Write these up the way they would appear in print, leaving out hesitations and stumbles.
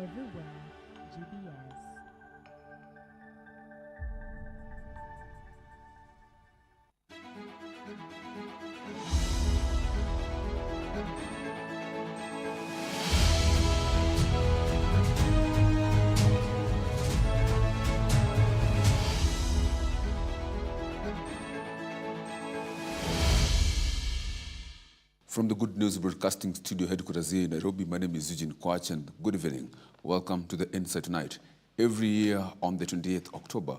everywhere, GBS. From the Good News Broadcasting Studio headquarters here in Nairobi, my name is Eugene Kwach, and good evening. Welcome to the Insight Tonight. Every year on the 28th October,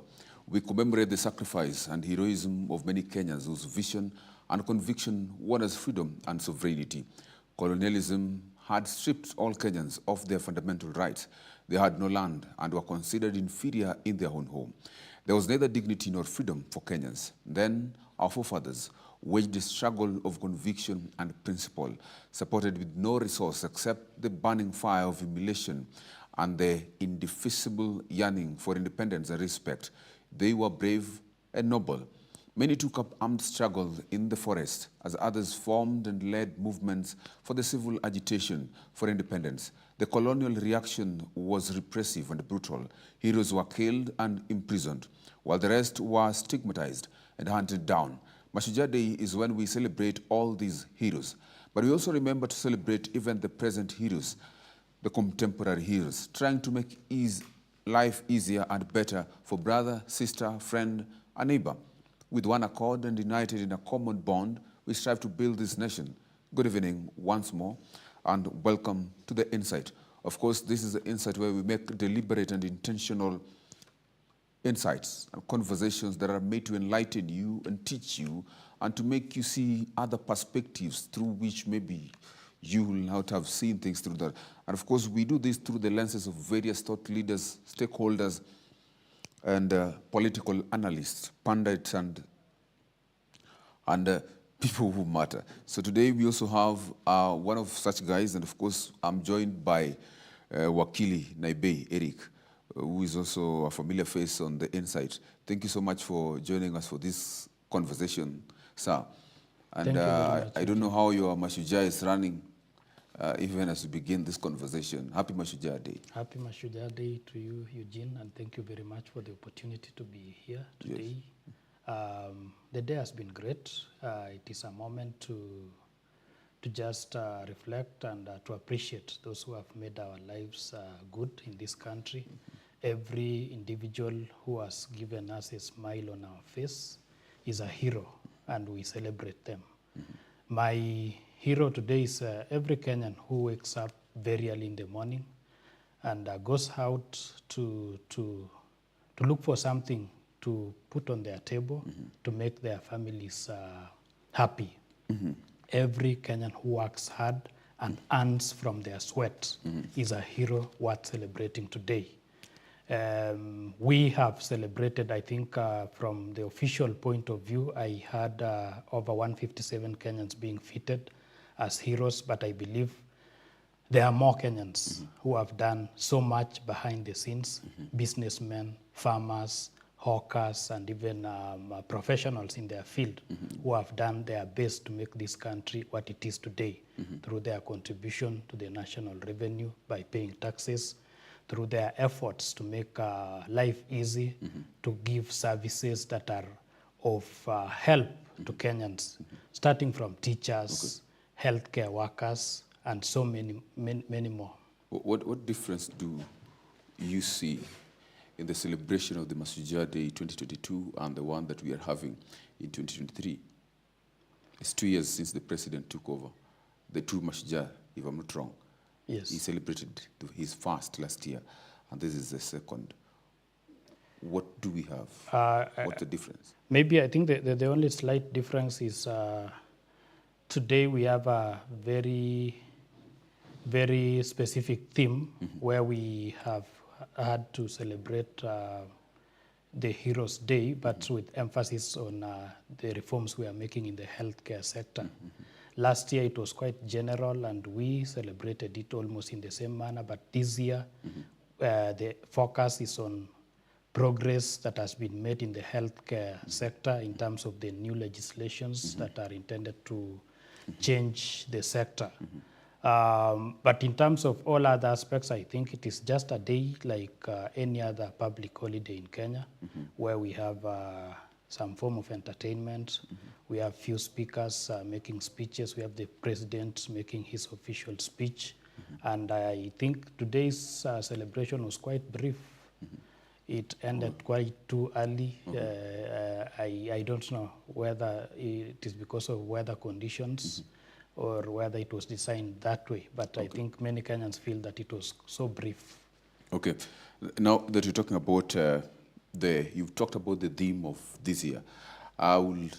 we commemorate the sacrifice and heroism of many Kenyans whose vision and conviction won us freedom and sovereignty. Colonialism had stripped all Kenyans of their fundamental rights. They had no land and were considered inferior in their own home. There was neither dignity nor freedom for Kenyans. Then our forefathers waged a struggle of conviction and principle, supported with no resource except the burning fire of humiliation and the indefeasible yearning for independence and respect. They were brave and noble. Many took up armed struggle in the forest, as others formed and led movements for the civil agitation for independence. The colonial reaction was repressive and brutal. Heroes were killed and imprisoned, while the rest were stigmatized and hunted down. Mashujaa Day is when we celebrate all these heroes, but we also remember to celebrate even the present heroes, the contemporary heroes, trying to make life easier and better for brother, sister, friend, and neighbor. With one accord and united in a common bond, we strive to build this nation. Good evening once more, and welcome to the Insight. Of course, this is the Insight where we make deliberate and intentional insights and conversations that are made to enlighten you and teach you and to make you see other perspectives through which maybe you will not have seen things through that. And of course, we do this through the lenses of various thought leaders, stakeholders, and political analysts, pundits, and people who matter. So today we also have one of such guys, and of course, I'm joined by Wakili Naibei Eric, who is also a familiar face on the Insight. Thank you so much for joining us for this conversation, sir. And Thank you very much. I don't know how your Mashujaa is running, even as we begin this conversation. Happy Mashujaa Day. Happy Mashujaa Day to you, Eugene, and thank you very much for the opportunity to be here today. Yes. The day has been great. It is a moment to just reflect and to appreciate those who have made our lives good in this country. Every individual who has given us a smile on our face is a hero, and we celebrate them. My hero today is every Kenyan who wakes up very early in the morning and goes out to look for something to put on their table to make their families happy. Every Kenyan who works hard and earns from their sweat is a hero worth celebrating today. We have celebrated, I think, from the official point of view, I had over 157 Kenyans being fitted as heroes, but I believe there are more Kenyans who have done so much behind the scenes, businessmen, farmers, hawkers, and even professionals in their field who have done their best to make this country what it is today through their contribution to the national revenue by paying taxes, through their efforts to make life easy, to give services that are of help to Kenyans, starting from teachers, healthcare workers, and so many more. What difference do you see in the celebration of the Mashujaa Day 2022 and the one that we are having in 2023? It's 2 years since the president took over. The true Mashujaa, if I'm not wrong. Yes. He celebrated his first last year, and this is the second. What do we have? What's the difference? Maybe I think the only slight difference is today we have a very, very specific theme where we have had to celebrate the Heroes Day, but with emphasis on the reforms we are making in the healthcare sector. Last year it was quite general and we celebrated it almost in the same manner, but this year the focus is on progress that has been made in the healthcare sector in terms of the new legislations that are intended to change the sector. But in terms of all other aspects, I think it is just a day like any other public holiday in Kenya, where we have some form of entertainment. We have few speakers making speeches. We have the president making his official speech. And I think today's celebration was quite brief. It ended quite too early. I don't know whether it is because of weather conditions or whether it was designed that way. But I think many Kenyans feel that it was so brief. Okay. Now that you're talking about you've talked about the theme of this year. I will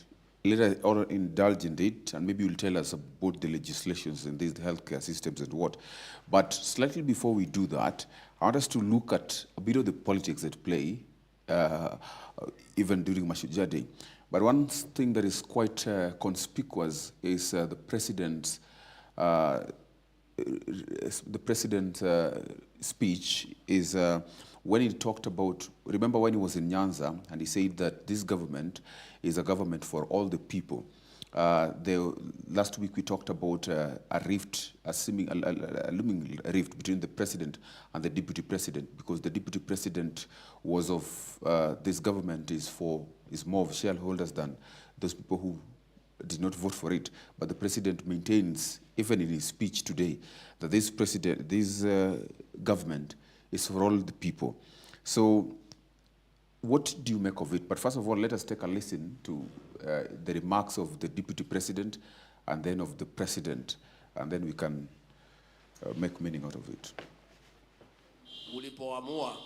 later indulge in it, and maybe you'll tell us about the legislations in these healthcare systems and what. But slightly before we do that, I want us to look at a bit of the politics at play, even during Mashujaa Day. But one thing that is quite conspicuous is the president's speech is when he talked about, remember when he was in Nyanza and he said that this government is a government for all the people. Last week we talked about a looming rift between the president and the deputy president, because the deputy president was of this government is more of shareholders than those people who did not vote for it. But the president maintains, even in his speech today, that this government is for all the people. So what do you make of it? But first of all, let us take a listen to the remarks of the deputy president and then of the president, and then we can make meaning out of it. Ulipoamua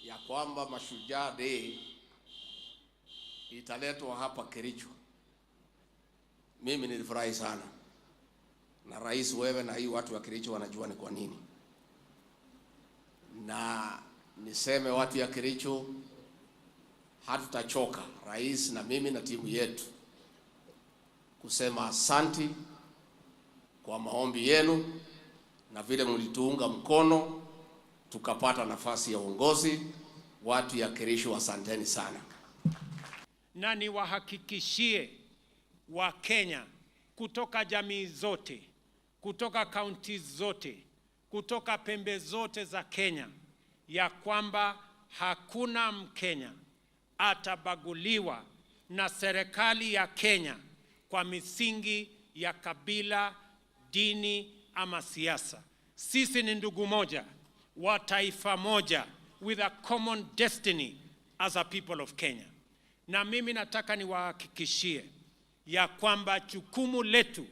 ya kwamba Mashujaa Day italetwa hapa Kericho, mimi nilifurahi sana. Na rais, wewe na hii watu wa Kericho wanajua ni kwa nini. Na niseme watu ya Kericho, hatutachoka, rais na mimi na timu yetu, kusema asanti kwa maombi yenu na vile mlituunga mkono tukapata nafasi ya uongozi. Watu ya Kericho, asanteni sana. Na niwahakikishie wa Kenya kutoka jamii zote, kutoka kaunti zote, kutoka pembe zote za Kenya, ya kwamba hakuna Mkenya atabaguliwa na serikali ya Kenya kwa misingi ya kabila, dini ama siasa. Sisi ni ndugu moja wa taifa moja, with a common destiny as a people of Kenya. Na mimi nataka niwahakikishie ya kwamba jukumu letu,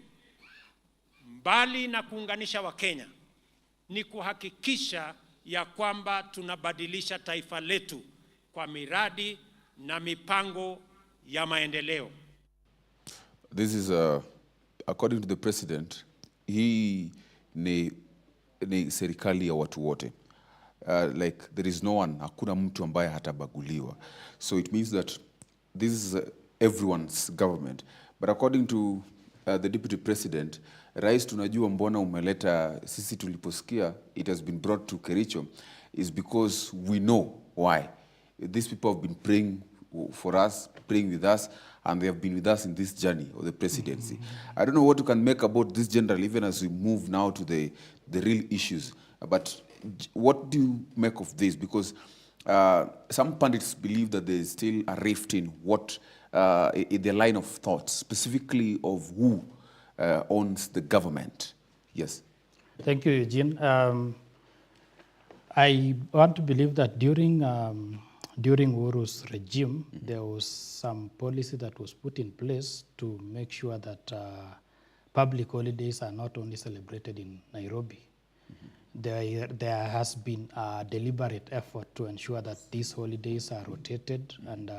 mbali na kuunganisha wa Kenya, ni kuhakikisha ya kwamba tunabadilisha taifa letu kwa miradi na mipango ya maendeleo. This is according to the president, hii ni serikali ya watu wote. Like there is no one, hakuna mtu ambaye hatabaguliwa. So it means that this is everyone's government. But according to the deputy president, rais, tunajua mbona umeleta sisi tuliposikia it has been brought to Kericho is because we know why. These people have been praying for us, praying with us, and they have been with us in this journey of the presidency. I don't know what you can make about this general, even as we move now to the real issues. But what do you make of this? Because some pundits believe that there is still a rift in what, in the line of thought, specifically of who owns the government. Yes. Thank you, Eugene. I want to believe that during Uhuru's regime, there was some policy that was put in place to make sure that public holidays are not only celebrated in Nairobi. There has been a deliberate effort to ensure that these holidays are rotated, and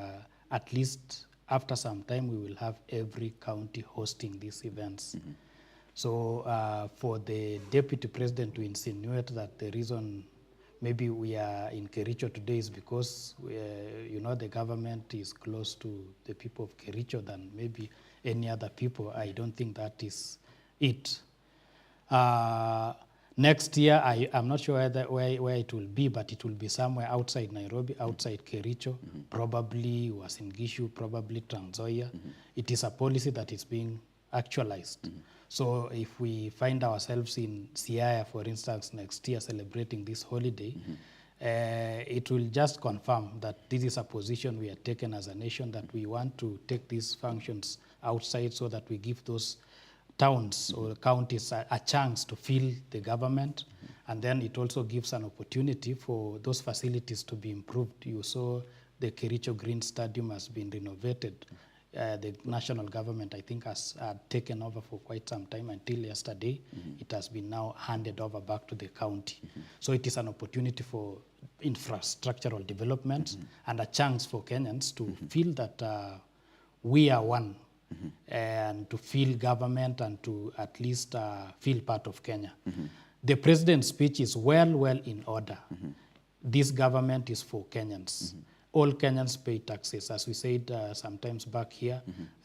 at least after some time we will have every county hosting these events. So for the deputy president to insinuate that the reason maybe we are in Kericho today is because the government is close to the people of Kericho than maybe any other people, I don't think that is it. Next year, I'm not sure where it will be, but it will be somewhere outside Nairobi, outside Kericho, probably Uasin Gishu, probably Trans Nzoia. It is a policy that is being actualized. So if we find ourselves in Siaya, for instance, next year celebrating this holiday, it will just confirm that this is a position we have taken as a nation, that we want to take these functions outside so that we give those towns or counties a chance to feel the government. And then it also gives an opportunity for those facilities to be improved. You saw the Kericho Green Stadium has been renovated. The national government, I think, has taken over for quite some time until yesterday. It has been now handed over back to the county. So it is an opportunity for infrastructural development and a chance for Kenyans to feel that we are one and to feel government and to at least feel part of Kenya. The president's speech is well in order. This government is for Kenyans. All Kenyans pay taxes. As we said sometimes back here,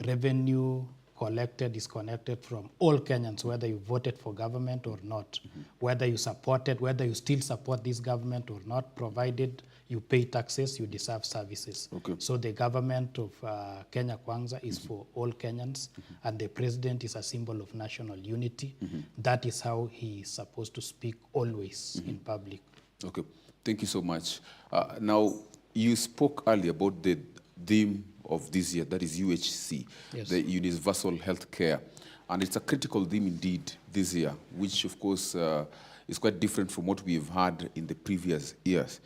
revenue collected is connected from all Kenyans, whether you voted for government or not, whether you supported, whether you still support this government or not, provided you pay taxes, you deserve services. Okay. So the government of Kenya Kwanza is for all Kenyans, and the president is a symbol of national unity. That is how he is supposed to speak always in public. Okay, thank you so much. Now, you spoke earlier about the theme of this year, that is UHC, Yes. the universal health care. And it's a critical theme indeed this year, which of course is quite different from what we've had in the previous years.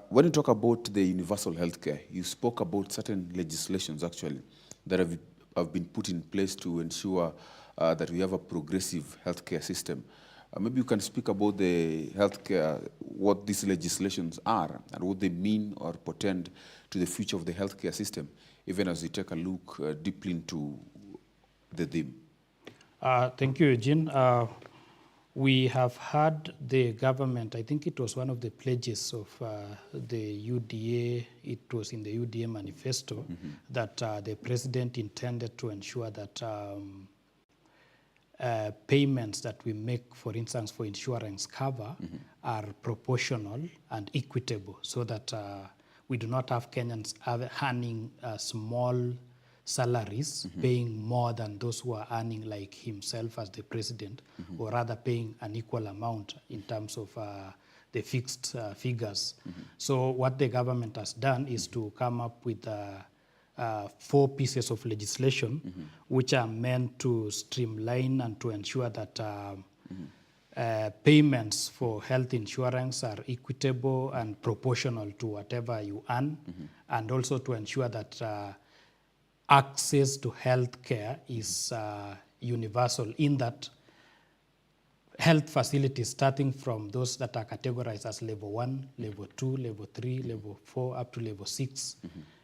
When you talk about the universal health care, you spoke about certain legislations actually that have been put in place to ensure that we have a progressive healthcare system. Maybe you can speak about the healthcare, what these legislations are, and what they mean or portend to the future of the healthcare system, even as we take a look deeply into the theme. Thank you, Eugene. We have had the government, I think it was one of the pledges of the UDA, it was in the UDA manifesto, that the president intended to ensure that payments that we make, for instance, for insurance cover, are proportional and equitable, so that we do not have Kenyans earning small salaries, paying more than those who are earning like himself as the president, or rather paying an equal amount in terms of the fixed figures. So what the government has done is to come up with 4 pieces of legislation which are meant to streamline and to ensure that payments for health insurance are equitable and proportional to whatever you earn, and also to ensure that access to health care is universal, in that health facilities, starting from those that are categorized as level 1, level 2, level 3, level 4, up to level 6,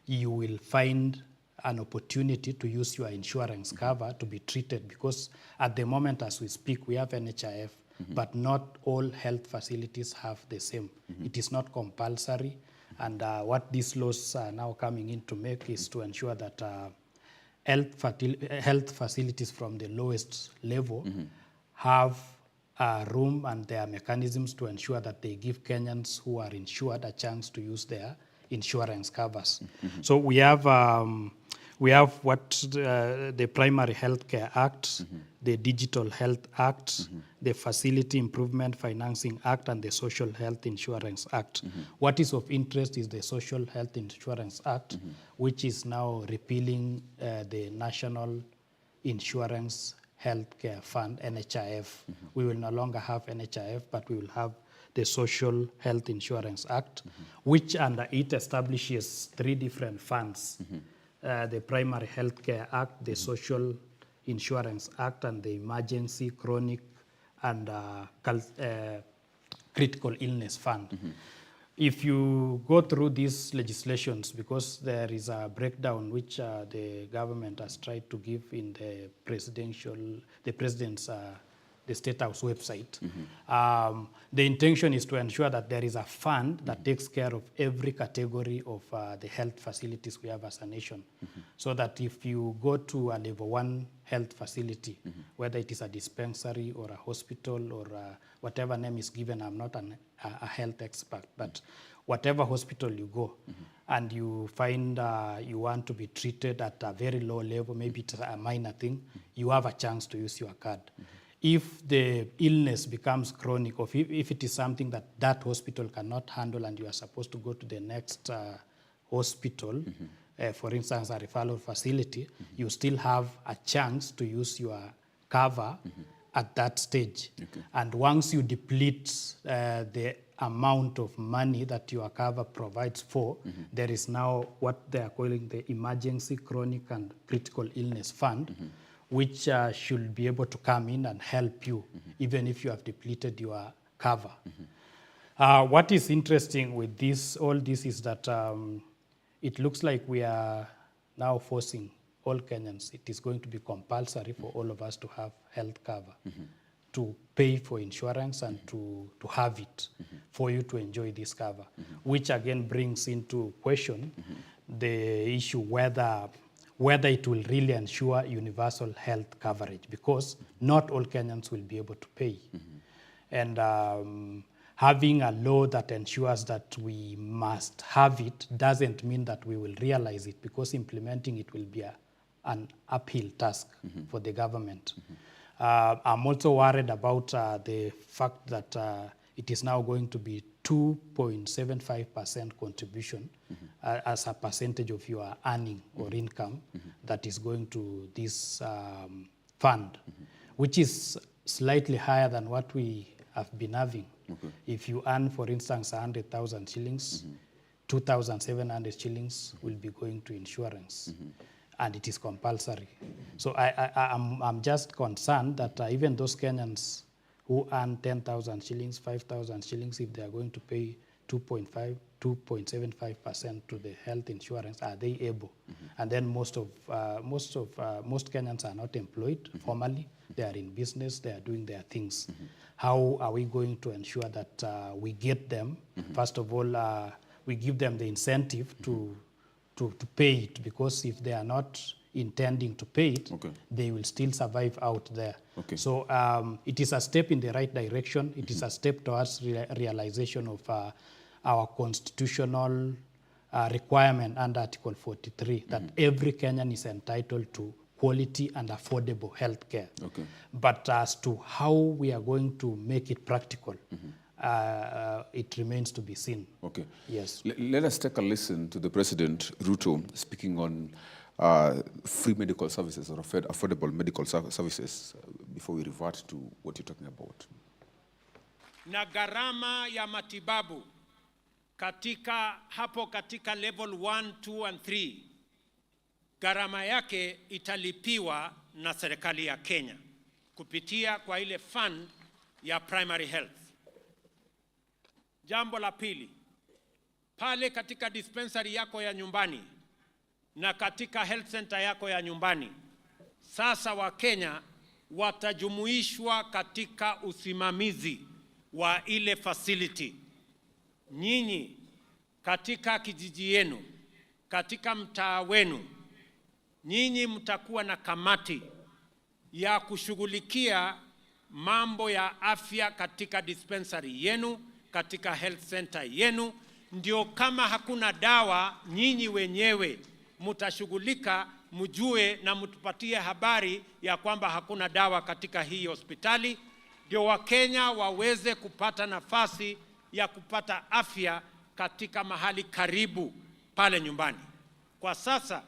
you will find an opportunity to use your insurance cover to be treated, because at the moment as we speak, we have NHIF, but not all health facilities have the same. It is not compulsory. And what these laws are now coming in to make is to ensure that health facilities from the lowest level have room, and there are mechanisms to ensure that they give Kenyans who are insured a chance to use their insurance covers. So we have what the Primary Healthcare Act, the Digital Health Act, the Facility Improvement Financing Act, and the Social Health Insurance Act. What is of interest is the Social Health Insurance Act, which is now repealing the National Insurance Healthcare Fund, NHIF. We will no longer have NHIF, but we will have the Social Health Insurance Act, which under it establishes 3 different funds. The Primary Healthcare Act, the Social Insurance Act, and the Emergency, Chronic, and Critical Illness Fund. If you go through these legislations, because there is a breakdown which the government has tried to give in the president's the State House website. The intention is to ensure that there is a fund that takes care of every category of the health facilities we have as a nation. So that if you go to a level 1 health facility, whether it is a dispensary or a hospital or whatever name is given, I'm not a health expert, but whatever hospital you go and you find you want to be treated at a very low level, maybe it's a minor thing, you have a chance to use your card. If the illness becomes chronic, or if it is something that that hospital cannot handle and you are supposed to go to the next hospital, for instance, a referral facility, you still have a chance to use your cover at that stage. And once you deplete the amount of money that your cover provides for, there is now what they are calling the Emergency, Chronic and Critical Illness Fund, which should be able to come in and help you, even if you have depleted your cover. What is interesting with this, all this, is that it looks like we are now forcing all Kenyans. It is going to be compulsory for all of us to have health cover, to pay for insurance and to have it for you to enjoy this cover, which again brings into question the issue whether it will really ensure universal health coverage, because not all Kenyans will be able to pay. And having a law that ensures that we must have it doesn't mean that we will realize it, because implementing it will be an uphill task for the government. I'm also worried about the fact that it is now going to be 2.75% contribution as a percentage of your earning or income that is going to this fund, which is slightly higher than what we have been having. If you earn, for instance, 100,000 shillings, 2,700 shillings will be going to insurance. And it is compulsory. So I'm just concerned that even those Kenyans who earn 10,000 shillings, 5,000 shillings, if they are going to pay 2.75% to the health insurance, are they able? And then most Kenyans are not employed formally. They are in business. They are doing their things. How are we going to ensure that we get them? First of all, we give them the incentive to pay it, because if they are not intending to pay it, they will still survive out there. So it is a step in the right direction. It is a step towards realization of our constitutional requirement under Article 43, that every Kenyan is entitled to quality and affordable health care. But as to how we are going to make it practical, it remains to be seen. Yes. Let us take a listen to the President, Ruto, speaking on free medical services or affordable medical services before we revert to what you're talking about. Na gharama ya matibabu katika level 1, 2 and 3, gharama yake italipiwa na serikali ya Kenya kupitia kwa ile fund ya primary health. Jambo la pili, pale katika dispensary yako ya nyumbani na katika health center yako ya nyumbani, sasa Wakenya watajumuishwa katika usimamizi wa ile facility. Nyinyi katika kijiji yenu, katika mtaa wenu, nyinyi mtakuwa na kamati ya kushughulikia mambo ya afya katika dispensary yenu, katika health center yenu. Ndio kama hakuna dawa, nyinyi wenyewe mtashughulika, mjue na mtupatie habari ya kwamba hakuna dawa katika hii hospitali, ndio Wakenya waweze kupata nafasi ya kupata afya katika mahali karibu pale nyumbani. Kwa sasa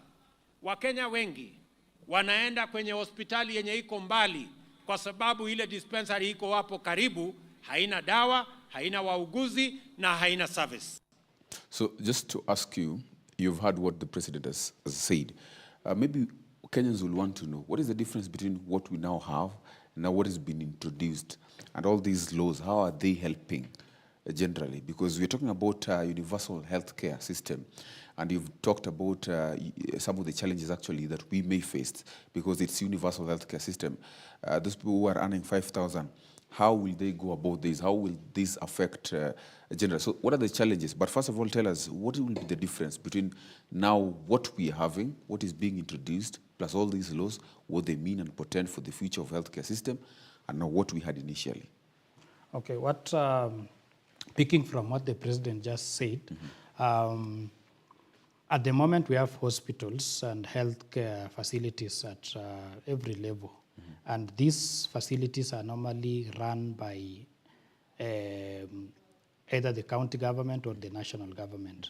Wakenya wengi wanaenda kwenye hospitali yenye iko mbali kwa sababu ile dispensary iko hapo karibu, haina dawa, haina wauguzi na haina service. So just to ask you, you've heard what the President has said. Maybe Kenyans will want to know, what is the difference between what we now have and now what has been introduced? And all these laws, how are they helping generally, because we're talking about universal healthcare system, and you've talked about some of the challenges actually that we may face because it's universal healthcare system. Those people who are earning 5,000, how will they go about this? How will this affect general? So what are the challenges? But first of all, tell us, what will be the difference between now what we are having, what is being introduced, plus all these laws, what they mean and portend for the future of healthcare system, and now what we had initially? Okay, picking from what the president just said, at the moment we have hospitals and healthcare facilities at every level. And these facilities are normally run by either the county government or the national government.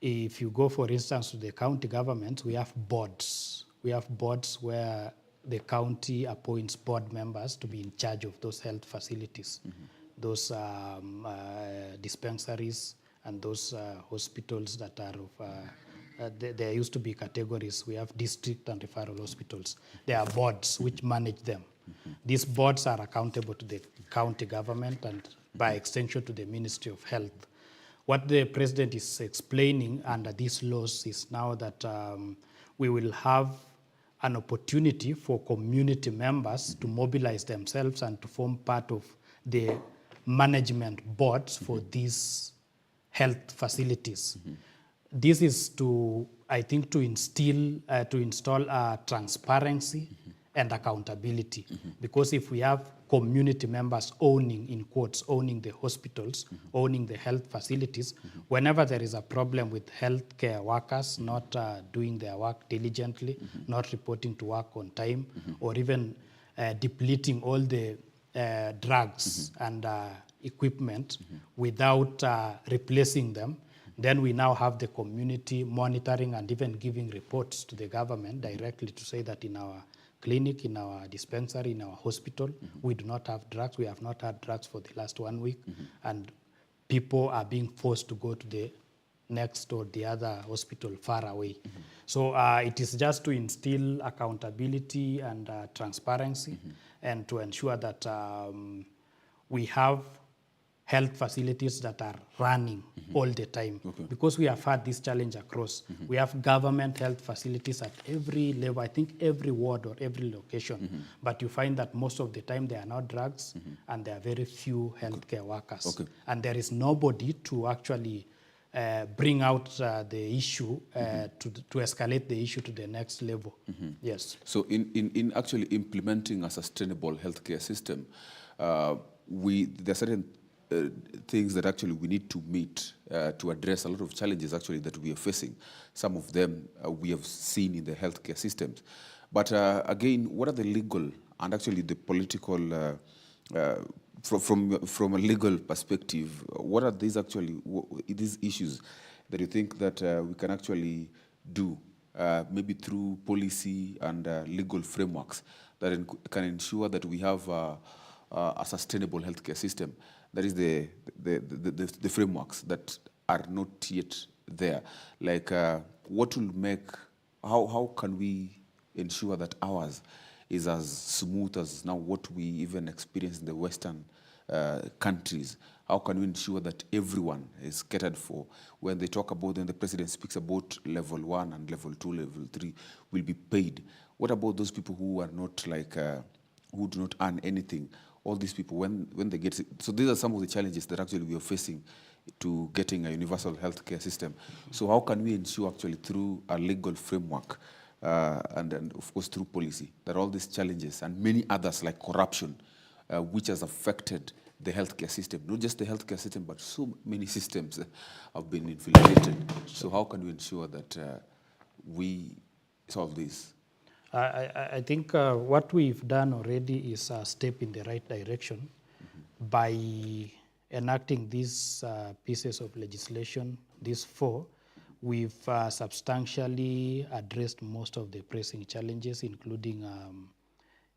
If you go, for instance, to the county government, we have boards. We have boards where the county appoints board members to be in charge of those health facilities, those dispensaries and those hospitals that are of, there used to be categories. We have district and referral hospitals. There are boards which manage them. These boards are accountable to the county government and by extension to the Ministry of Health. What the president is explaining under these laws is now that we will have an opportunity for community members to mobilize themselves and to form part of the management boards for these health facilities. This is to, I think, to install transparency and accountability. Because if we have community members owning, in quotes, owning the hospitals, owning the health facilities, whenever there is a problem with healthcare workers not doing their work diligently, not reporting to work on time, or even depleting all the drugs and equipment without replacing them, then we now have the community monitoring and even giving reports to the government directly to say that in our clinic, in our dispensary, in our hospital, we do not have drugs. We have not had drugs for the last 1 week. And people are being forced to go to the next or the other hospital far away. So it is just to instill accountability and transparency and to ensure that we have health facilities that are running all the time. Because we have had this challenge across. We have government health facilities at every level, I think every ward or every location. But you find that most of the time there are not drugs and there are very few healthcare workers. And there is nobody to actually bring out the issue, to escalate the issue to the next level. Yes. So in actually implementing a sustainable healthcare system, there are certain things that actually we need to meet to address a lot of challenges actually that we are facing. Some of them we have seen in the healthcare systems. But again, what are the legal and actually the political, from a legal perspective, what are these actually, these issues that you think that we can actually do, maybe through policy and legal frameworks that can ensure that we have a sustainable healthcare system? That is the frameworks that are not yet there. Like what will make, how can we ensure that ours is as smooth as now what we even experience in the Western countries? How can we ensure that everyone is catered for? When they talk about, when the president speaks about level 1 and level 2, level 3 will be paid. What about those people who are not like, who do not earn anything? All these people, when they get sick. So these are some of the challenges that actually we are facing to getting a universal healthcare system. So how can we ensure actually through a legal framework and of course through policy that all these challenges and many others like corruption, which has affected the healthcare system, not just the healthcare system, but so many systems have been infiltrated. So how can we ensure that we solve this? I think what we've done already is a step in the right direction by enacting these pieces of legislation, these 4. We've substantially addressed most of the pressing challenges, including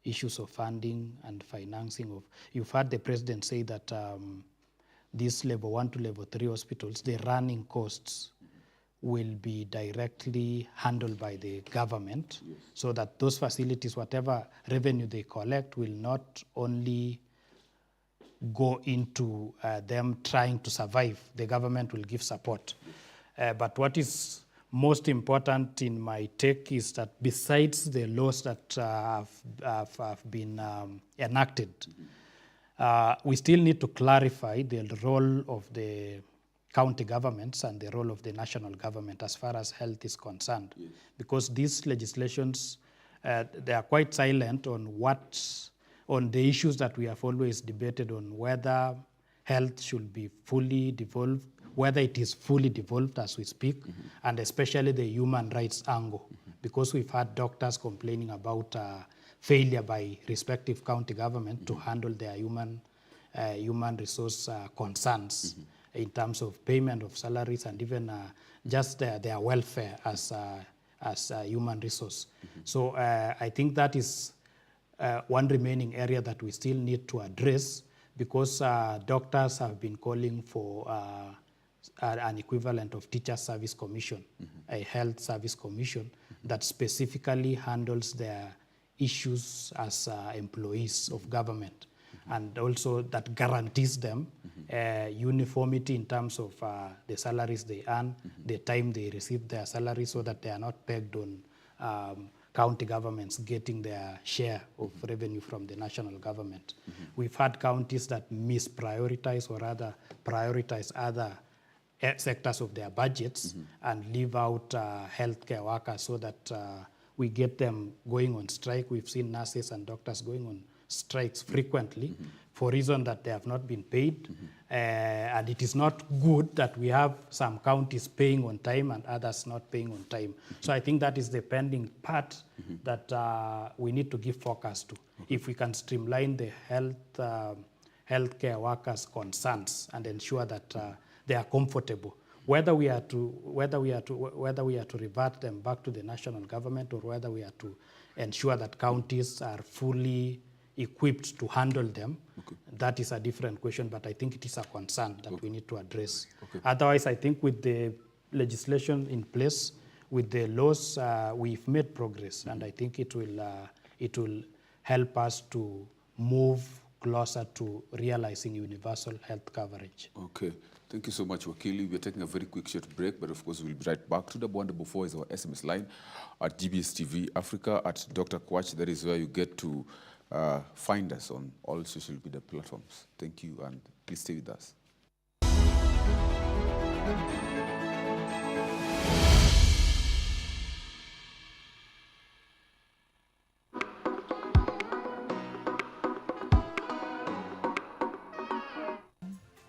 issues of funding and financing of. You've heard the president say that these level 1 to level 3 hospitals, the running costs will be directly handled by the government, so that those facilities, whatever revenue they collect, will not only go into them trying to survive. The government will give support. But what is most important in my take is that besides the laws that have been enacted, we still need to clarify the role of the county governments and the role of the national government as far as health is concerned. Yes. Because these legislations, they are quite silent on the issues that we have always debated on, whether health should be fully devolved, whether it is fully devolved as we speak, and especially the human rights angle, because we've had doctors complaining about failure by respective county government to handle their human resource concerns in terms of payment of salaries and even just their welfare as human resource. So I think that is one remaining area that we still need to address, because doctors have been calling for an equivalent of Teacher Service Commission, a health service commission that specifically handles their issues as employees of government, and also that guarantees them uniformity in terms of the salaries they earn, the time they receive their salary, so that they are not pegged on county governments getting their share of revenue from the national government. We've had counties that misprioritize or rather prioritize other sectors of their budgets and leave out healthcare workers, so that we get them going on strike. We've seen nurses and doctors going on strikes frequently for reason that they have not been paid. And it is not good that we have some counties paying on time and others not paying on time. So I think that is the pending part that we need to give focus to. If we can streamline the healthcare workers' concerns and ensure that they are comfortable, whether we are to revert them back to the national government, or whether we are to ensure that counties are fully equipped to handle them, that is a different question, but I think it is a concern that we need to address. Otherwise, I think with the legislation in place, with the laws, we've made progress, and I think it will help us to move closer to realizing universal health coverage. Okay. Thank you so much, Wakili. We're taking a very quick short break, but of course we'll be right back. 244 is our SMS line. At GBS TV Africa, at Dr. Kwach, that is where you get to find us on all social media platforms. Thank you, and please stay with us.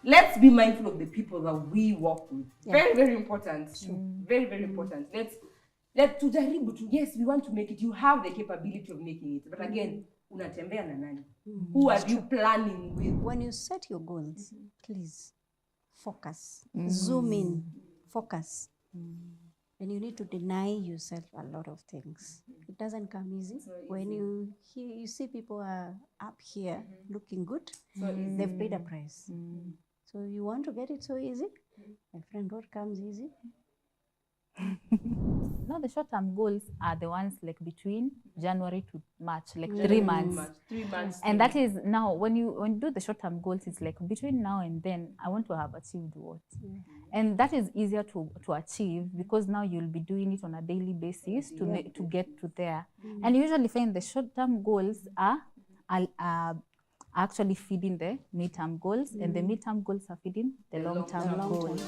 Let's be mindful of the people that we work with. Very, very important. Very, very important. Let's tujaribu tu. Yes, we want to make it. You have the capability of making it. But again, unatembea na nani? Who are you planning with? When you set your goals, please focus. Zoom in. Focus. And you need to deny yourself a lot of things. It doesn't come easy. When you see people are up here looking good, they've paid a price. So you want to get it so easy? My friend, what comes easy? Now the short-term goals are the ones like between January to March, like 3 months. 3 months. And that is now, when you do the short-term goals, it's like between now and then, I want to have achieved what? And that is easier to achieve, because now you'll be doing it on a daily basis to get to there. And you usually find the short-term goals are actually feeding the mid-term goals, and the mid-term goals are feeding the long-term goals.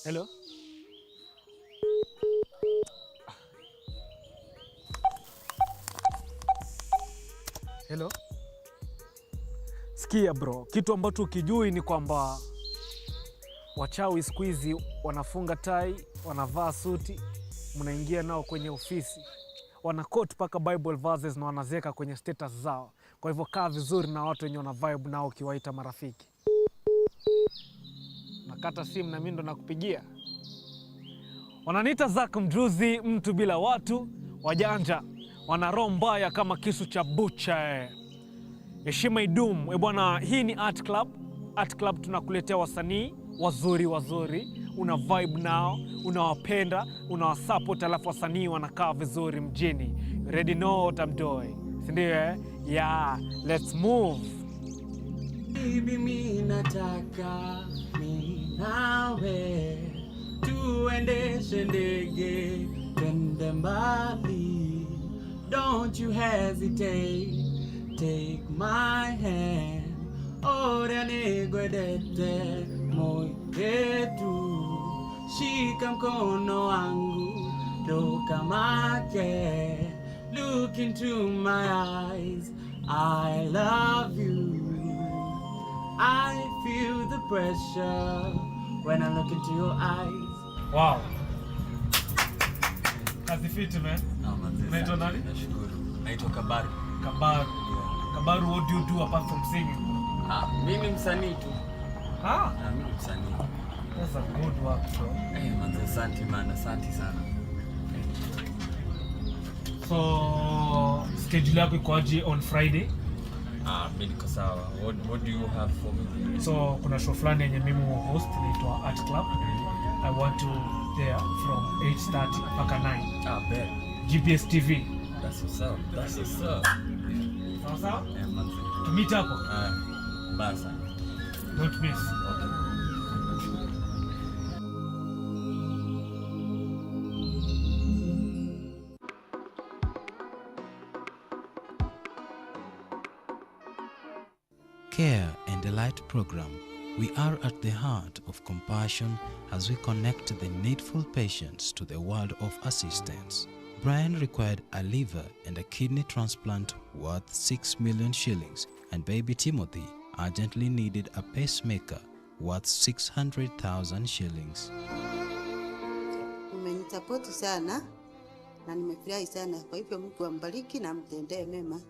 Hello? Hello? Sikia bro, kitu ambacho ukijui ni kwamba wachawi siku hizi wanafunga tai, wanavaa suti, mnaingia nao kwenye ofisi. Wanakoti paka Bible verses na wanazeka kwenye status zao. Kwa hivyo kaa vizuri na watu wenye wana vibe nao ukiwaita marafiki. Nakata simu na mimi ndo nakupigia. Wananiita Zak mjuzi, mtu bila watu, wajanja. Wana roho mbaya kama kisu cha bucha. Heshima idumu. Bwana, hii ni Art Club Art Club tunakuletea wasanii wazuri, una vibe nao, unawapenda, unawasupport, alafu wasanii wanakaa vizuri mjini. You already know what I'm doing. Sindio eh? Yeah, let's move. Baby, mi nataka mi nawe tuendeshe ndege twende mbali. Don't you hesitate, take my hand. Ora nigwedete moyo wetu, shika mkono wangu dokamake. Look into my eyes, I love you. I feel the pressure when I look into your eyes. Wow. Kazi fiti, man. Unaitwa nani? Nashukuru. Naitwa Kabaru. Kabaru. Kabaru, what do you do apart from singing? Mimi msanii tu. Mimi msanii. That's a good work, bro. Manze, asante man, asante sana. So, schedule yako ikoaje on Friday? Mimi niko sawa. What do you have for me? So, kuna show fulani yenye mimi host inaitwa Art Club. I want to there from 8:30 mpaka 9. Bet. GPS TV. That's what's up. That's what's up. Sawa sawa? Manze. To meet hapo. Basa. Don't miss. Okay. Care and Delight program. We are at the heart of compassion as we connect the needful patients to the world of assistance. Brian required a liver and a kidney transplant worth 6 million shillings, and baby Timothy urgently needed a pacemaker worth 600,000 shillings. Umenisapoti sana na nimefurahi sana, kwa hivyo Mungu ambariki na mtendee mema.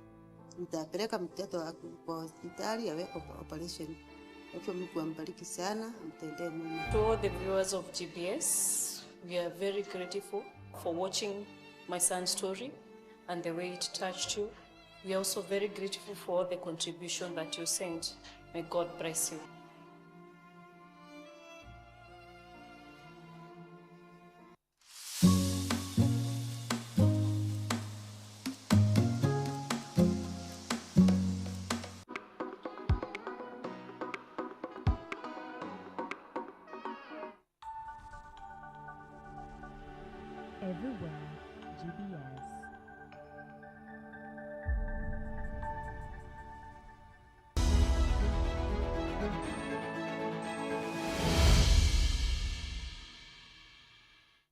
Nitapeleka mtoto wako kwa hospitali aweke operation. Kwa hivyo Mungu ambariki sana, mtendee mema. To all the viewers of GBS, we are very grateful for watching my son's story and the way it touched you. We are also very grateful for all the contribution that you sent. May God bless you. Everywhere, GBS.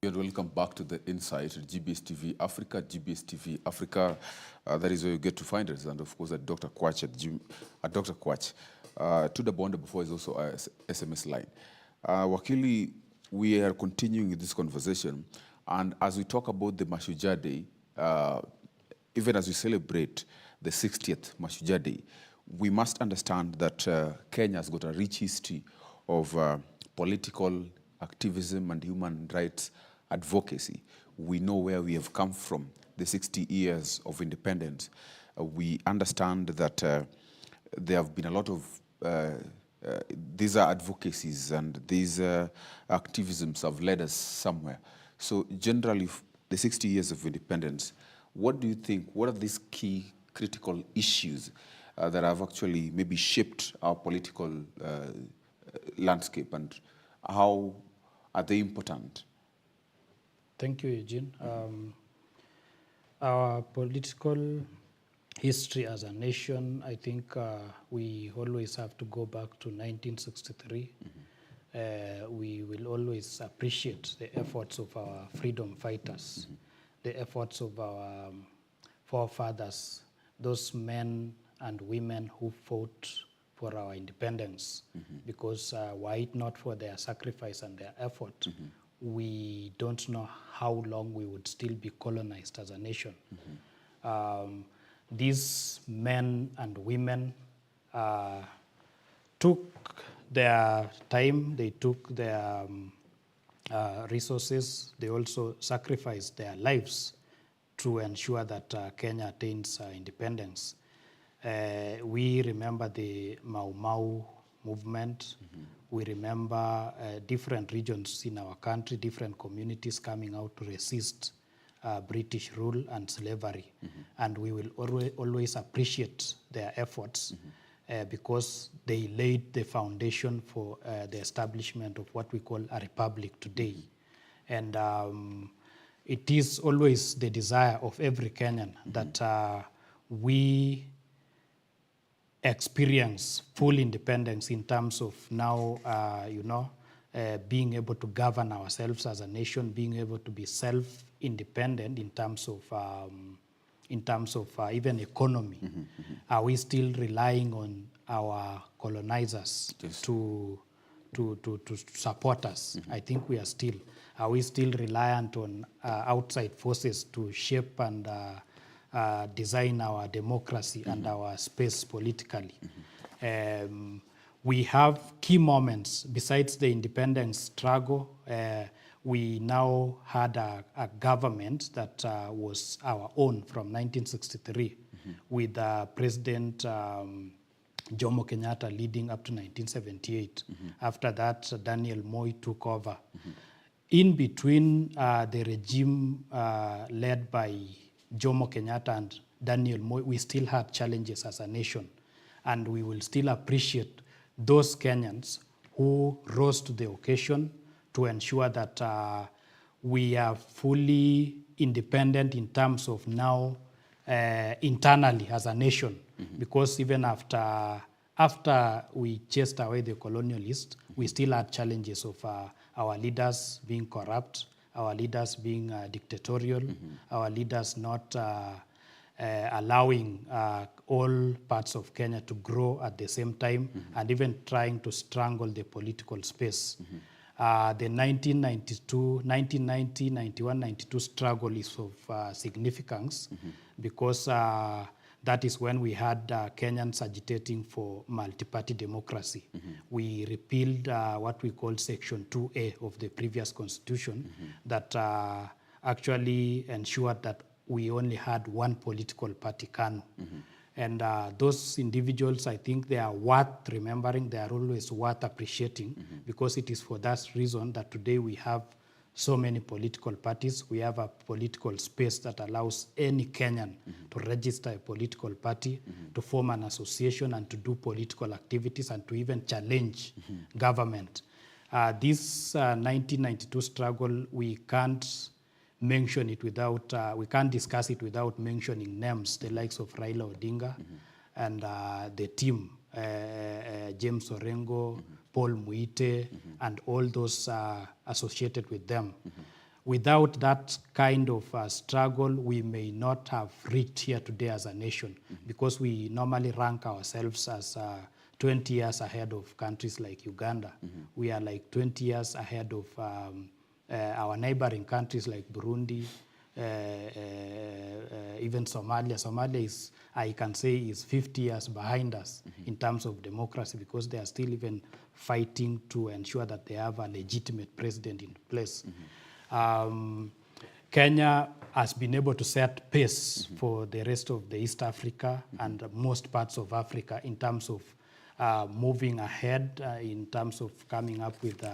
And welcome back to the Insight at GBS TV Africa. GBS TV Africa, that is where you get to find us. And of course, at Dr. Kwach, at Dr. Kwach. To the bond before is also a SMS line. Wakili, we are continuing this conversation. And as we talk about the Mashujaa Day, even as we celebrate the 60th Mashujaa Day, we must understand that Kenya has got a rich history of political activism and human rights advocacy. We know where we have come from, the 60 years of independence. We understand that there have been a lot of these are advocacies and these activisms have led us somewhere. So generally, the 60 years of independence, what do you think, what are these key critical issues that have actually maybe shaped our political landscape, and how are they important? Thank you, Eugene. Our political history as a nation, I think we always have to go back to 1963. We will always appreciate the efforts of our freedom fighters, the efforts of our forefathers, those men and women who fought for our independence, because were it not for their sacrifice and their effort, we don't know how long we would still be colonized as a nation. These men and women took their time, they took their resources, they also sacrificed their lives to ensure that Kenya attains independence. We remember the Mau Mau movement. We remember different regions in our country, different communities coming out to resist British rule and slavery. And we will always appreciate their efforts because they laid the foundation for the establishment of what we call a republic today. And it is always the desire of every Kenyan that we experience full independence in terms of now, being able to govern ourselves as a nation, being able to be self-independent in terms of even economy. Are we still relying on our colonizers to support us? I think we are still. Are we still reliant on outside forces to shape and design our democracy and our space politically? We have key moments. Besides the independence struggle, we now had a government that was our own from 1963 with President Jomo Kenyatta leading up to 1978. After that, Daniel Moi took over. In between the regime led by Jomo Kenyatta and Daniel Moi, we still had challenges as a nation. And we will still appreciate those Kenyans who rose to the occasion to ensure that we are fully independent in terms of now internally as a nation. Because even after we chased away the colonialists, we still had challenges of our leaders being corrupt, our leaders being dictatorial, our leaders not allowing all parts of Kenya to grow at the same time, and even trying to strangle the political space. The 1990, 91, 92 struggle is of significance because that is when we had Kenyans agitating for multi-party democracy. We repealed what we call Section 2A of the previous constitution that actually ensured that we only had one political party, KANU. And those individuals, I think they are worth remembering, they are always worth appreciating because it is for that reason that today we have so many political parties. We have a political space that allows any Kenyan to register a political party, to form an association and to do political activities and to even challenge government. This 1992 struggle, we can't mention it without, we can't discuss it without mentioning names, the likes of Raila Odinga and the team, James Orengo, Paul Muite, and all those associated with them. Without that kind of struggle, we may not have reached here today as a nation because we normally rank ourselves as 20 years ahead of countries like Uganda. We are like 20 years ahead of our neighboring countries like Burundi, even Somalia. Somalia is, I can say, is 50 years behind us in terms of democracy because they are still even fighting to ensure that they have a legitimate president in place. Kenya has been able to set pace for the rest of the East Africa and most parts of Africa in terms of moving ahead, in terms of coming up with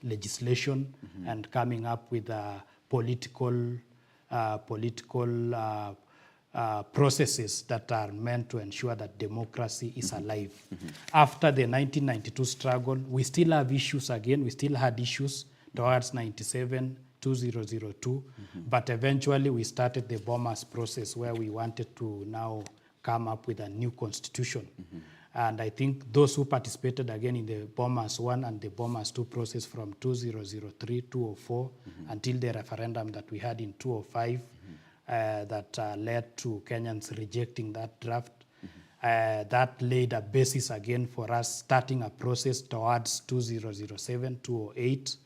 legislation and coming up with political processes that are meant to ensure that democracy is alive. After the 1992 struggle, we still have issues again. We still had issues towards 97, 2002, but eventually we started the Bomas process where we wanted to now come up with a new constitution. And I think those who participated again in the Bomas 1 and the Bomas 2 process from 2003, 2004, until the referendum that we had in 2005, that led to Kenyans rejecting that draft. That laid a basis again for us starting a process towards 2007, 2008.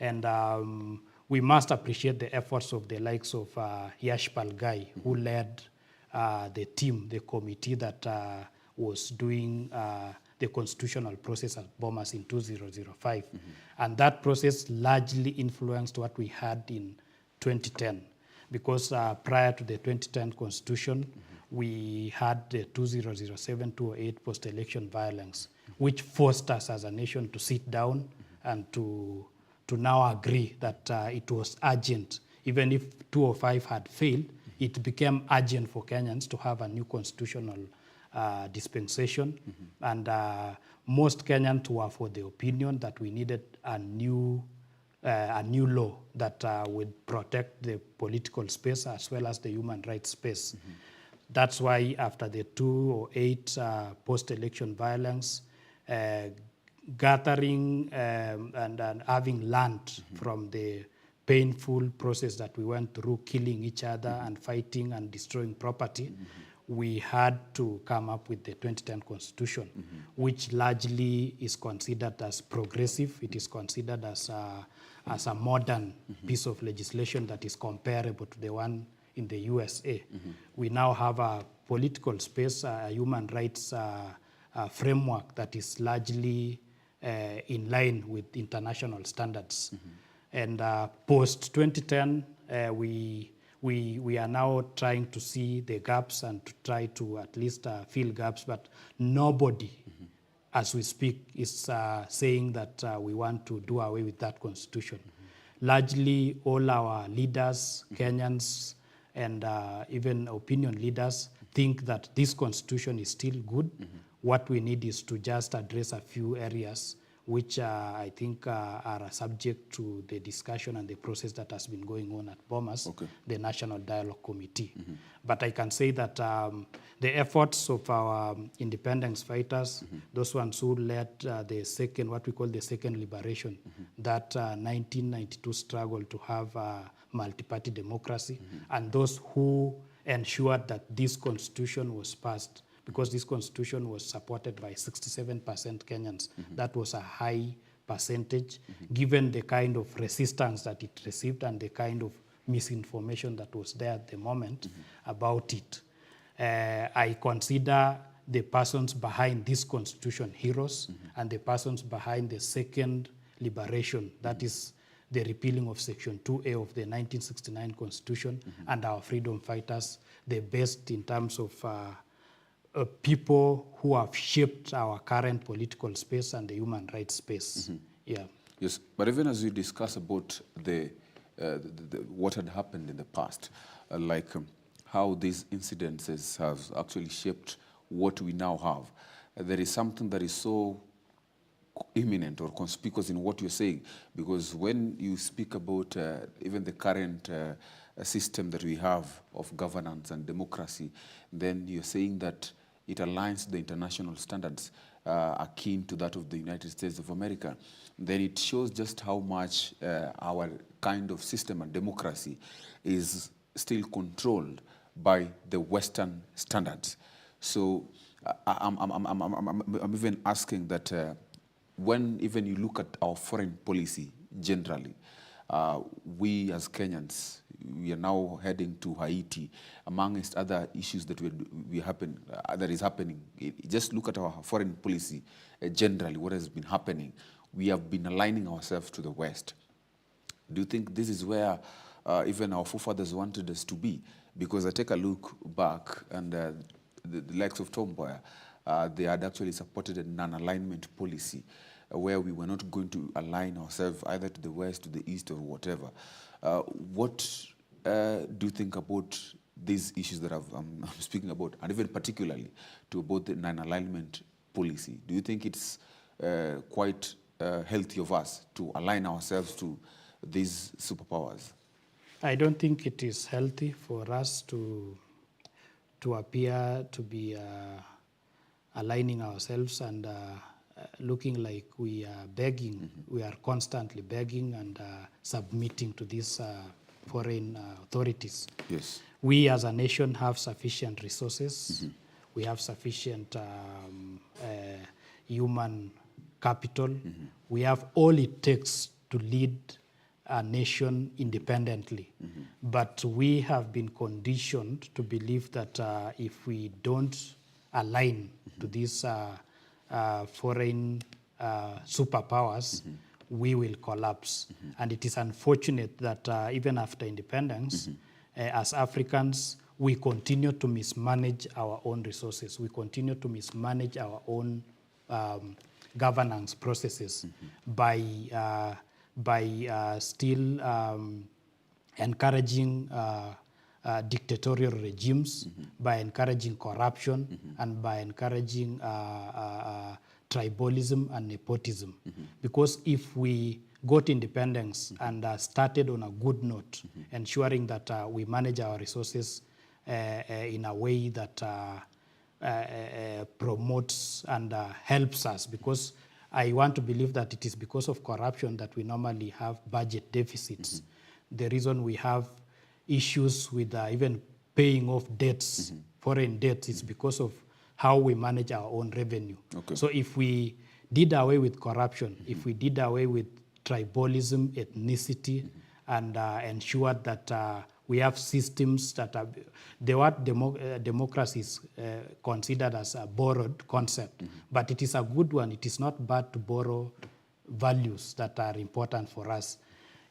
And we must appreciate the efforts of the likes of Yash Palgai, who led the team, the committee that was doing the constitutional process at Bomas in 2005. And that process largely influenced what we had in 2010. Because prior to the 2010 constitution, we had the 2007-2008 post-election violence, which forced us as a nation to sit down and to now agree that it was urgent. Even if 205 had failed, it became urgent for Kenyans to have a new constitutional dispensation. And most Kenyans were for the opinion that we needed a new law that would protect the political space as well as the human rights space. That's why after the 2008 post-election violence, gathering and having learned from the painful process that we went through, killing each other and fighting and destroying property, we had to come up with the 2010 Constitution, which largely is considered as progressive. It is considered as a modern piece of legislation that is comparable to the one in the USA. We now have a political space, a human rights framework that is largely in line with international standards. And post 2010, we are now trying to see the gaps and to try to at least fill gaps, but nobody, as we speak, is saying that we want to do away with that constitution. Largely, all our leaders, Kenyans, and even opinion leaders think that this constitution is still good. What we need is to just address a few areas which I think are subject to the discussion and the process that has been going on at BOMAS, the National Dialogue Committee. But I can say that the efforts of our independence fighters, those ones who led the second, what we call the second liberation, that 1992 struggle to have multi-party democracy, and those who ensured that this constitution was passed, because this constitution was supported by 67% Kenyans. That was a high percentage, given the kind of resistance that it received and the kind of misinformation that was there at the moment about it. I consider the persons behind this constitution heroes, and the persons behind the second liberation, that is the repealing of Section 2A of the 1969 Constitution, and our freedom fighters, the best in terms of people who have shaped our current political space and the human rights space. Yeah. Yes, but even as we discuss about the what had happened in the past, like how these incidences have actually shaped what we now have, there is something that is so imminent or conspicuous in what you're saying, because when you speak about even the current system that we have of governance and democracy, then you're saying that it aligns the international standards akin to that of the United States of America. Then it shows just how much our kind of system and democracy is still controlled by the Western standards. So I'm even asking that when even you look at our foreign policy generally, we as Kenyans, we are now heading to Haiti, amongst other issues that that is happening. Just look at our foreign policy generally, what has been happening. We have been aligning ourselves to the West. Do you think this is where even our forefathers wanted us to be? Because I take a look back, and the likes of Tom Mboya, they had actually supported a non-alignment policy where we were not going to align ourselves either to the West, to the East, or whatever. What do you think about these issues that I'm speaking about, and even particularly about the non-alignment policy? Do you think it's quite healthy of us to align ourselves to these superpowers? I don't think it is healthy for us to appear to be aligning ourselves and looking like we are begging. We are constantly begging and submitting to these foreign authorities. Yes. We as a nation have sufficient resources. We have sufficient human capital. We have all it takes to lead a nation independently. But we have been conditioned to believe that if we don't align to these foreign superpowers, we will collapse. And it is unfortunate that even after independence, as Africans, we continue to mismanage our own resources. We continue to mismanage our own governance processes by still encouraging dictatorial regimes, by encouraging corruption, and by encouraging tribalism and nepotism. Because if we got independence and started on a good note, ensuring that we manage our resources in a way that promotes and helps us, because I want to believe that it is because of corruption that we normally have budget deficits. The reason we have issues with even paying off debts, foreign debts, is because of how we manage our own revenue. Okay. So if we did away with corruption, if we did away with tribalism, ethnicity, and ensured that we have systems that are, democracy is considered as a borrowed concept, but it is a good one. It is not bad to borrow values that are important for us.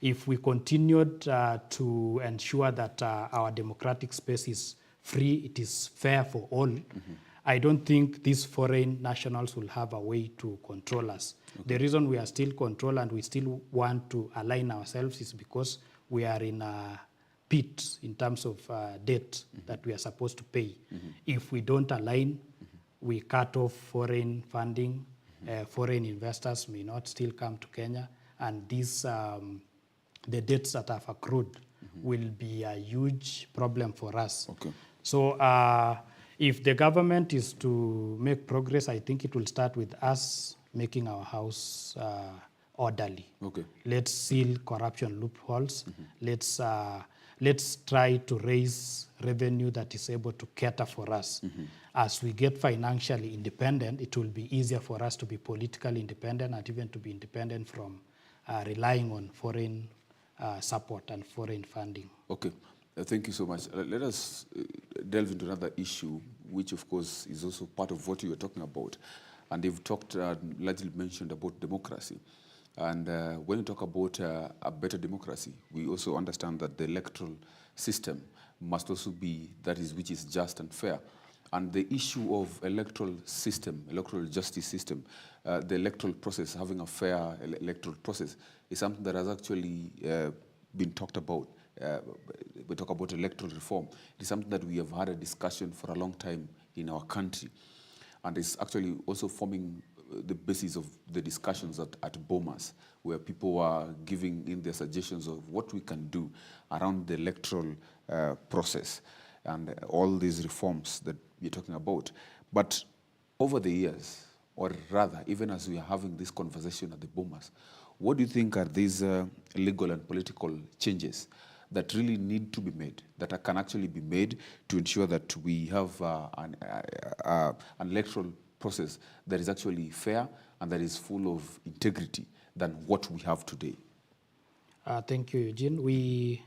If we continued to ensure that our democratic space is free, it is fair for all, I don't think these foreign nationals will have a way to control us. The reason we are still controlled and we still want to align ourselves is because we are in a pit in terms of debt that we are supposed to pay. If we don't align, we cut off foreign funding, foreign investors may not still come to Kenya, and these the debts that have accrued will be a huge problem for us. Okay. So if the government is to make progress, I think it will start with us making our house orderly. Okay. Let's seal corruption loopholes. Let's try to raise revenue that is able to cater for us. As we get financially independent, it will be easier for us to be politically independent and even to be independent from relying on foreign support and foreign funding. Okay. Thank you so much. Let us delve into another issue, which of course is also part of what you were talking about. And you've talked, largely mentioned about democracy. And when you talk about a better democracy, we also understand that the electoral system must also be which is just and fair. And the issue of electoral system, electoral justice system, the electoral process, having a fair electoral process, is something that has actually been talked about. We talk about electoral reform. It is something that we have had a discussion for a long time in our country. And it's actually also forming the basis of the discussions at Bomas, where people are giving in their suggestions of what we can do around the electoral process and all these reforms that we're talking about. But over the years, or rather, even as we are having this conversation at the Bomas, what do you think are these legal and political changes that really need to be made, that can actually be made to ensure that we have an electoral process that is actually fair and that is full of integrity than what we have today? Thank you, Eugene.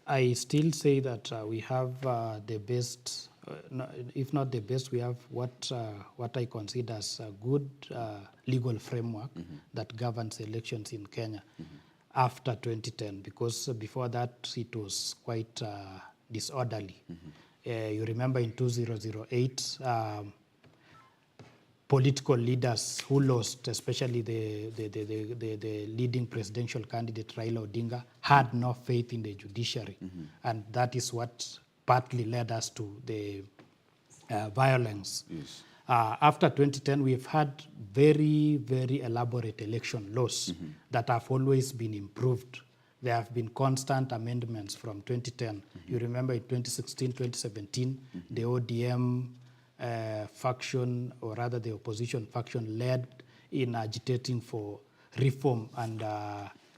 I still say that we have the best, if not the best, we have what I consider as a good legal framework that governs elections in Kenya after 2010, because before that it was quite disorderly. You remember in 2008, political leaders who lost, especially the leading presidential candidate Raila Odinga, had no faith in the judiciary. And that is what partly led us to the violence. Yes. After 2010, we've had very, very elaborate election laws that have always been improved. There have been constant amendments from 2010. You remember in 2016, 2017, the ODM faction, or rather the opposition faction, led in agitating for reform and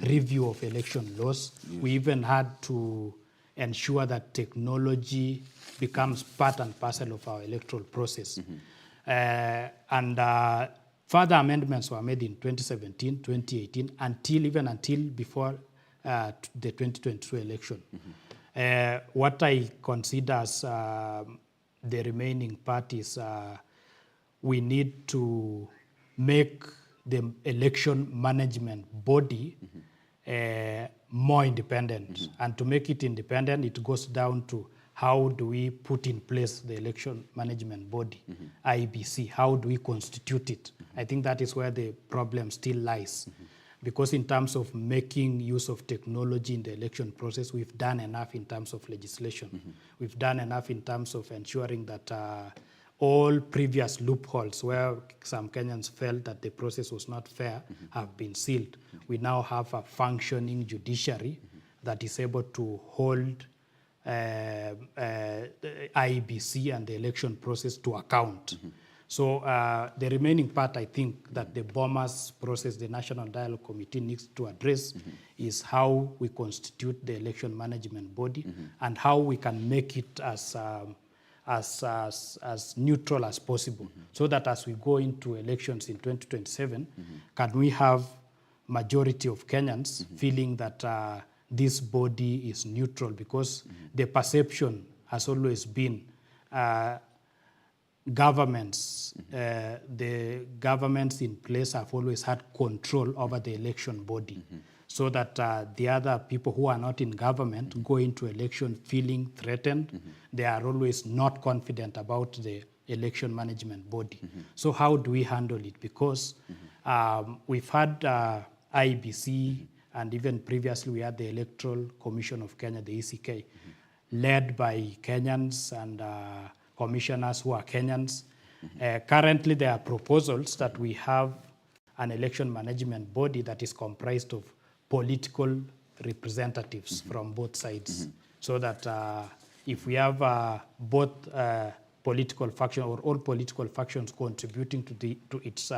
review of election laws. Yes. We even had to ensure that technology becomes part and parcel of our electoral process. And further amendments were made in 2017, 2018, until before the 2022 election. What I consider as the remaining part is we need to make the election management body more independent. And to make it independent, it goes down to how do we put in place the election management body, IBC? How do we constitute it? I think that is where the problem still lies. Because in terms of making use of technology in the election process, we've done enough in terms of legislation. We've done enough in terms of ensuring that all previous loopholes where some Kenyans felt that the process was not fair have been sealed. We now have a functioning judiciary that is able to hold the IEBC and the election process to account. So the remaining part, I think, that the BOMAS process, the National Dialogue Committee needs to address is how we constitute the election management body and how we can make it as neutral as possible, so that as we go into elections in 2027, can we have majority of Kenyans feeling that this body is neutral, because the perception has always been governments, the governments in place have always had control over the election body, so that the other people who are not in government go into election feeling threatened. They are always not confident about the election management body. So how do we handle it? Because we've had IBC, and even previously we had the Electoral Commission of Kenya, the ECK, led by Kenyans and commissioners who are Kenyans. Currently, there are proposals that we have an election management body that is comprised of political representatives from both sides, so that if we have both political factions or all political factions contributing to its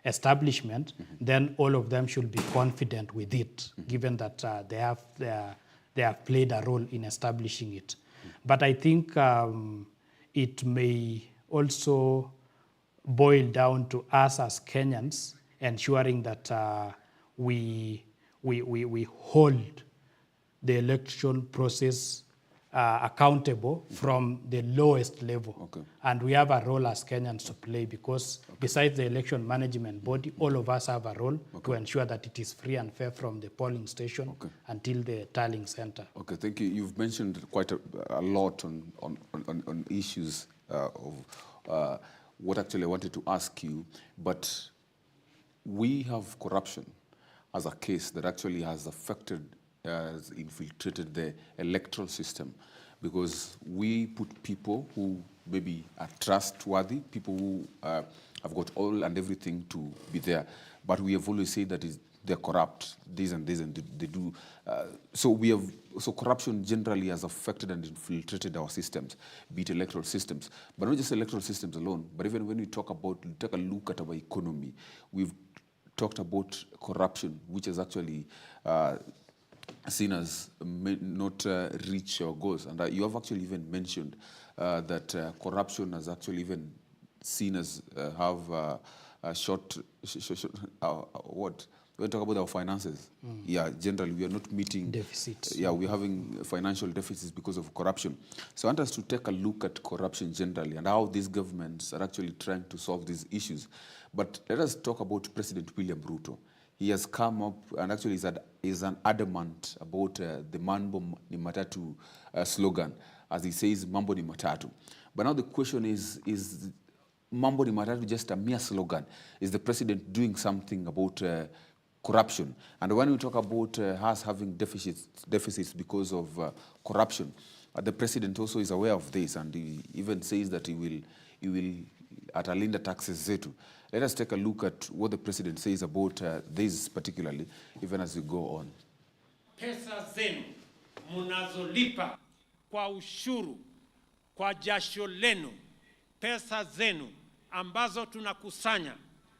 establishment, then all of them should be confident with it, given that they have played a role in establishing it. But I think it may also boil down to us as Kenyans ensuring that we hold the election process accountable from the lowest level. And we have a role as Kenyans to play, because besides the election management body, all of us have a role to ensure that it is free and fair from the polling station until the tallying center. Okay, thank you. You've mentioned quite a lot on issues of what actually I wanted to ask you, but we have corruption as a case that actually has affected, has infiltrated the electoral system, because we put people who maybe are trustworthy, people who have got all and everything to be there, but we have always said that they're corrupt, this and this, and they do. So corruption generally has affected and infiltrated our systems, be it electoral systems, but not just electoral systems alone, but even when we take a look at our economy, we've talked about corruption, which has actually seen us not reach our goals. And you have actually even mentioned that corruption has actually even seen us have a short what? When we talk about our finances, yeah, generally we are not meeting deficits. Yeah, we're having financial deficits because of corruption. So I want us to take a look at corruption generally and how these governments are actually trying to solve these issues. But let us talk about President William Ruto. He has come up and actually is an adamant about the Mambo ni Matatu slogan, as he says, Mambo ni Matatu. But now the question is Mambo ni Matatu just a mere slogan? Is the president doing something about corruption? And when we talk about us having deficits because of corruption, the president also is aware of this, and he even says that he will atalinda taxes zetu. Let us take a look at what the president says about this particularly, even as we go on. Pesa zenu munazolipa kwa ushuru, kwa jasho lenu, pesa zenu ambazo tunakusanya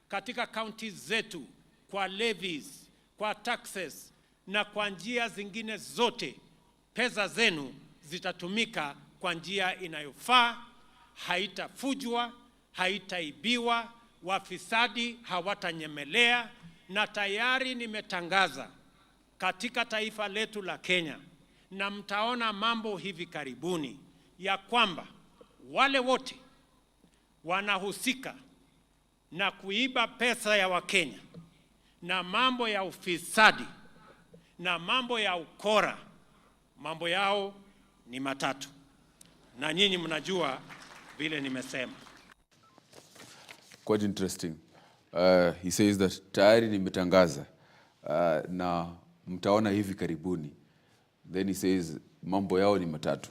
katika kaunti zetu, kwa levies, kwa taxes na kwa njia zingine zote, pesa zenu zitatumika kwa njia inayofaa, haitafujwa, haitaibiwa, wafisadi hawatanyemelea, na tayari nimetangaza katika taifa letu la Kenya, na mtaona mambo hivi karibuni, ya kwamba wale wote wanahusika na kuiba pesa ya Wakenya na mambo ya ufisadi na mambo ya ukora, mambo yao ni matatu. na nyinyi mnajua vile nimesema. Quite interesting. He says that tayari nimetangaza na mtaona hivi karibuni. Then he says mambo yao ni matatu.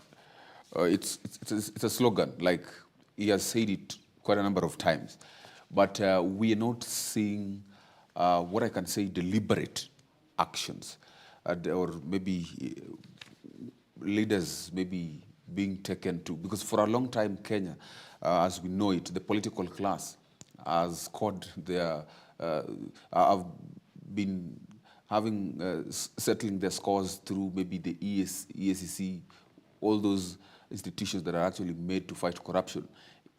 It's a slogan, like he has said it quite a number of times. But we are not seeing what I can say deliberate actions or maybe leaders maybe being taken to, because for a long time Kenya, as we know it, the political class has scored their, have been having, settling their scores through maybe the EACC, all those institutions that are actually made to fight corruption.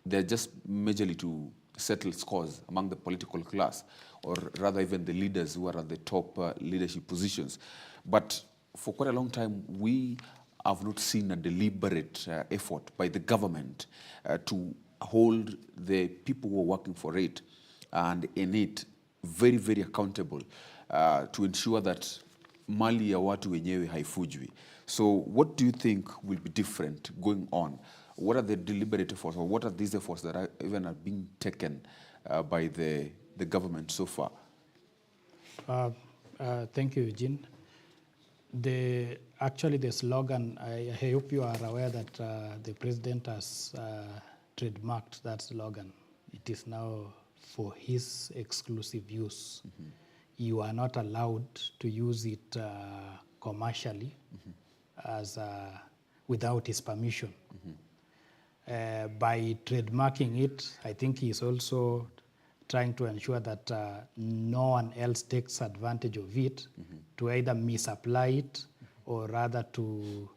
They're just majorly to settle scores among the political class, or rather even the leaders who are at the top leadership positions. But for quite a long time, we have not seen a deliberate effort by the government to hold the people who are working for it and in it very, very accountable to ensure that mali ya watu wenyewe haifujwi. So what do you think will be different going on? What are the deliberate efforts, or what are these efforts that are even being taken by the government so far? Thank you, Eugene. Actually, the slogan, I hope you are aware that the president has trademarked that slogan. It is now for his exclusive use. Mm-hmm. You are not allowed to use it commercially as without his permission. Mm-hmm. By trademarking it, I think he's also trying to ensure that no one else takes advantage of it to either misapply it or rather to,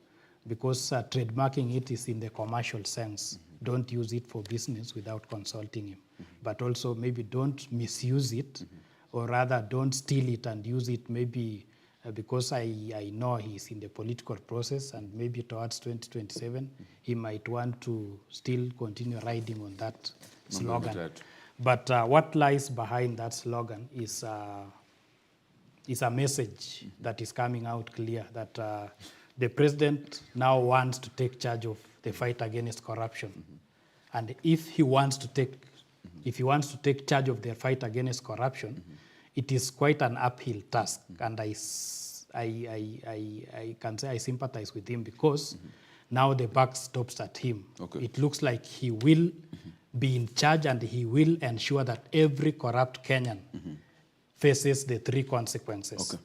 because trademarking it is in the commercial sense. Don't use it for business without consulting him. But also maybe don't misuse it, or rather don't steal it and use it maybe because I know he's in the political process, and maybe towards 2027 he might want to still continue riding on that slogan. But what lies behind that slogan is a message that is coming out clear that the president now wants to take charge of the fight against corruption. And if he wants to take charge of the fight against corruption, it is quite an uphill task. And I can say I sympathize with him, because now the buck stops at him. Okay. It looks like he will be in charge, and he will ensure that every corrupt Kenyan faces the three consequences. Okay.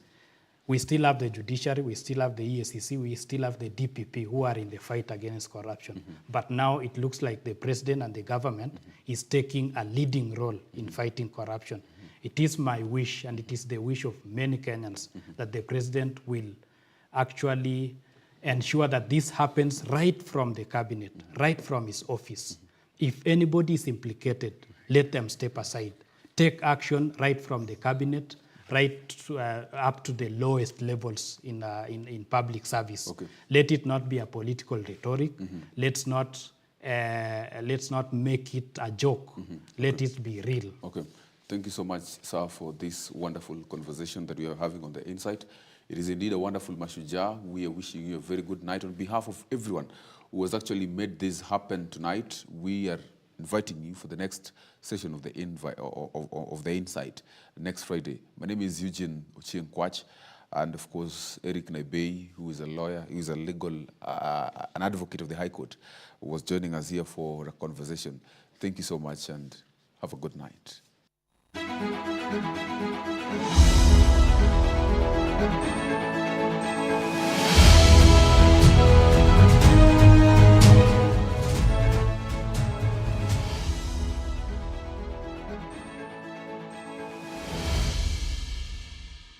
We still have the judiciary, we still have the EACC, we still have the DPP who are in the fight against corruption. But now it looks like the president and the government is taking a leading role in fighting corruption. It is my wish, and it is the wish of many Kenyans, that the president will actually ensure that this happens right from the cabinet, right from his office. If anybody is implicated, let them step aside. Take action right from the cabinet, right to, up to the lowest levels in public service. Okay. Let it not be a political rhetoric. Let's not make it a joke. Let it be real. Okay. Thank you so much, sir, for this wonderful conversation that we are having on the Insight. It is indeed a wonderful Mashujaa. We are wishing you a very good night. On behalf of everyone who has actually made this happen tonight, we are inviting you for the next session of the Insight next Friday. My name is Eugene Kwach, and of course Eric Naibei, who is a lawyer, who is a legal, an advocate of the High Court, was joining us here for a conversation. Thank you so much, and have a good night.